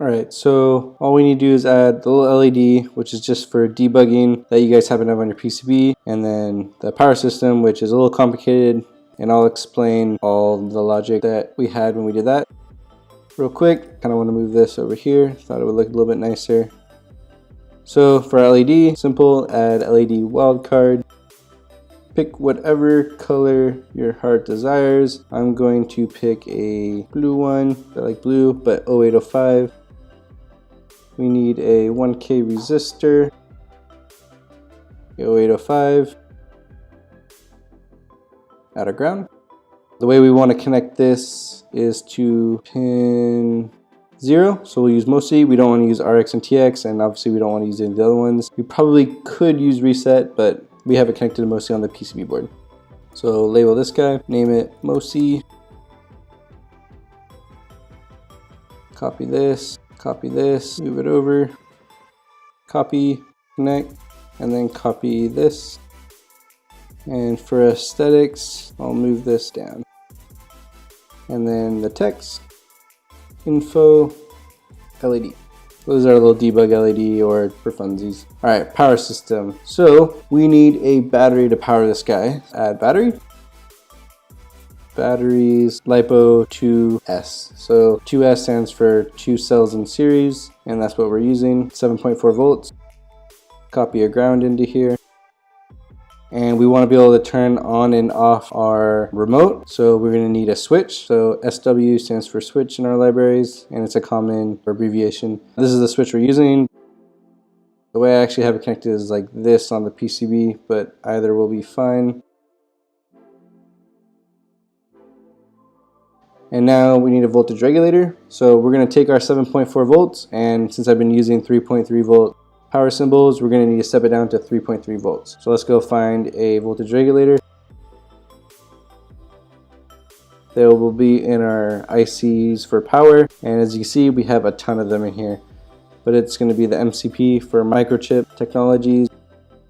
Alright, so all we need to do is add the little LED, which is just for debugging that you guys happen to have on your PCB, and then the power system, which is a little complicated, and I'll explain all the logic that we had when we did that. Real quick, kind of want to move this over here, thought it would look a little bit nicer. So for LED, simple, add LED wildcard. Pick whatever color your heart desires. I'm going to pick a blue one, I like blue, but 0805. We need a 1K resistor, 0805, add a ground. The way we want to connect this is to pin 0, so we'll use MOSI. We don't want to use RX and TX, and obviously we don't want to use any of the other ones. We probably could use reset, but we have it connected to MOSI on the PCB board. So label this guy, name it MOSI, copy this, move it over, copy, connect, and then copy this. And for aesthetics, I'll move this down. And then the text, info, LED. Those are a little debug LED or for funsies. Alright, power system. So we need a battery to power this guy. Add battery. Batteries, LiPo 2S. So 2S stands for 2 cells in series, and that's what we're using, 7.4 volts. Copy a ground into here. And we want to be able to turn on and off our remote, so we're going to need a switch. So SW stands for switch in our libraries, and it's a common abbreviation. This is the switch we're using. The way I actually have it connected is like this on the PCB, but either will be fine. And now we need a voltage regulator. So we're going to take our 7.4 volts, and since I've been using 3.3 volt power symbols, we're going to need to step it down to 3.3 volts. So let's go find a voltage regulator. They will be in our ICs for power, and as you can see, we have a ton of them in here. But it's going to be the MCP for microchip technologies.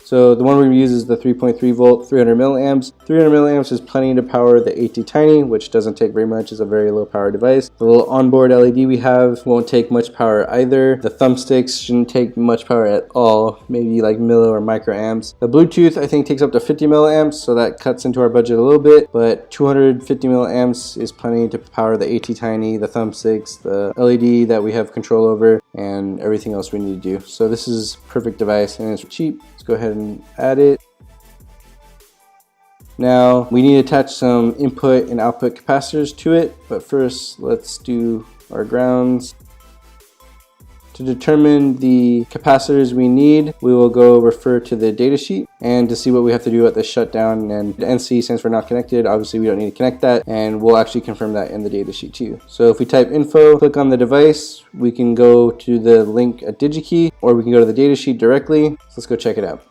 So the one we use is the 3.3 volt, 300 milliamps. 300 milliamps is plenty to power the AT Tiny, which doesn't take very much. It's a very low power device. The little onboard LED we have won't take much power either. The thumbsticks shouldn't take much power at all, maybe like milli or microamps. The Bluetooth I think takes up to 50 milliamps, so that cuts into our budget a little bit, but 250 milliamps is plenty to power the AT Tiny, the thumbsticks, the LED that we have control over, and everything else we need to do. So this is a perfect device, and it's cheap. Let's go ahead and add it. Now we need to attach some input and output capacitors to it, but first let's do our grounds. To determine the capacitors we need, we will go refer to the datasheet, and to see what we have to do at the shutdown, and the NC stands for not connected. Obviously we don't need to connect that, and we'll actually confirm that in the datasheet too. So if we type info, click on the device, we can go to the link at DigiKey, or we can go to the datasheet directly. So let's go check it out.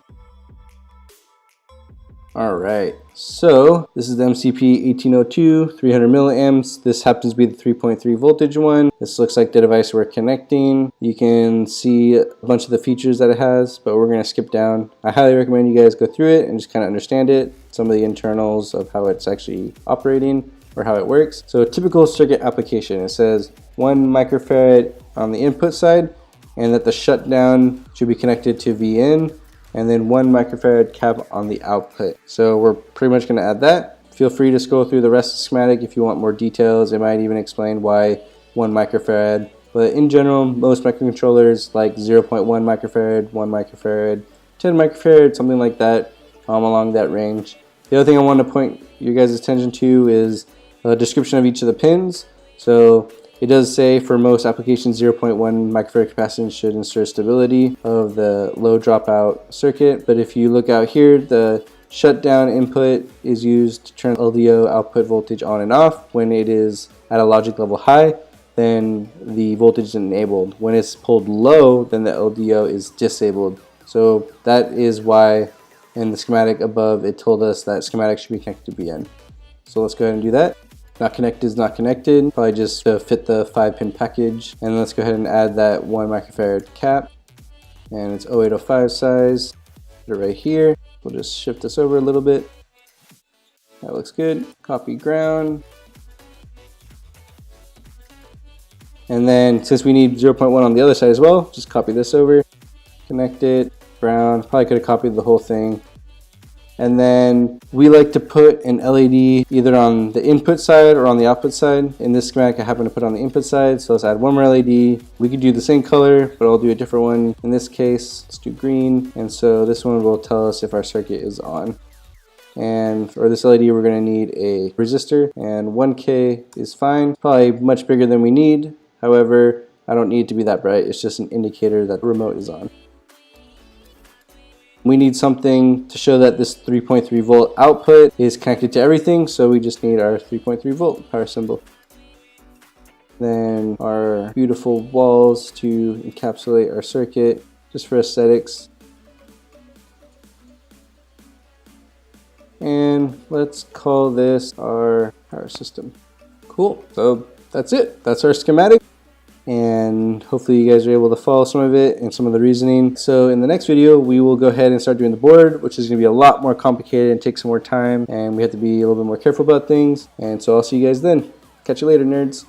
Alright, so this is the MCP 1802, 300 milliamps. This happens to be the 3.3 voltage one. This looks like the device we're connecting. You can see a bunch of the features that it has, but we're going to skip down. I highly recommend you guys go through it and just kind of understand it, some of the internals of how it's actually operating or how it works. So a typical circuit application, it says 1 microfarad on the input side, and that the shutdown should be connected to VN, and then 1 microfarad cap on the output. So we're pretty much going to add that. Feel free to scroll through the rest of the schematic if you want more details. It might even explain why 1 microfarad. But in general, most microcontrollers like 0.1 microfarad, 1 microfarad, 10 microfarad, something like that, along that range. The other thing I want to point your guys' attention to is a description of each of the pins. So it does say for most applications 0.1 microfarad capacitance should ensure stability of the low dropout circuit. But if you look out here, the shutdown input is used to turn LDO output voltage on and off. When it is at a logic level high, then the voltage is enabled. When it's pulled low, then the LDO is disabled. So that is why in the schematic above it told us that schematic should be connected to BN. So let's go ahead and do that. Not connected is not connected, probably just to fit the 5-pin package. And let's go ahead and add that 1 microfarad cap, and it's 0805 size. Put it right here. We'll just shift this over a little bit. That looks good. Copy ground. And then since we need 0.1 on the other side as well, just copy this over, connect it, ground. Probably could have copied the whole thing. And then we like to put an LED either on the input side or on the output side. In this schematic, I happen to put on the input side, so let's add one more LED. We could do the same color, but I'll do a different one. In this case, let's do green. And so this one will tell us if our circuit is on. And for this LED, we're going to need a resistor, and 1K is fine. Probably much bigger than we need. However, I don't need it to be that bright. It's just an indicator that the remote is on. We need something to show that this 3.3 volt output is connected to everything, so we just need our 3.3 volt power symbol. Then our beautiful walls to encapsulate our circuit, just for aesthetics. And let's call this our power system. Cool, so that's it. That's our schematic. And hopefully you guys are able to follow some of it and some of the reasoning. So in the next video, we will go ahead and start doing the board, which is going to be a lot more complicated and take some more time, and we have to be a little bit more careful about things. And so I'll see you guys then. Catch you later, nerds.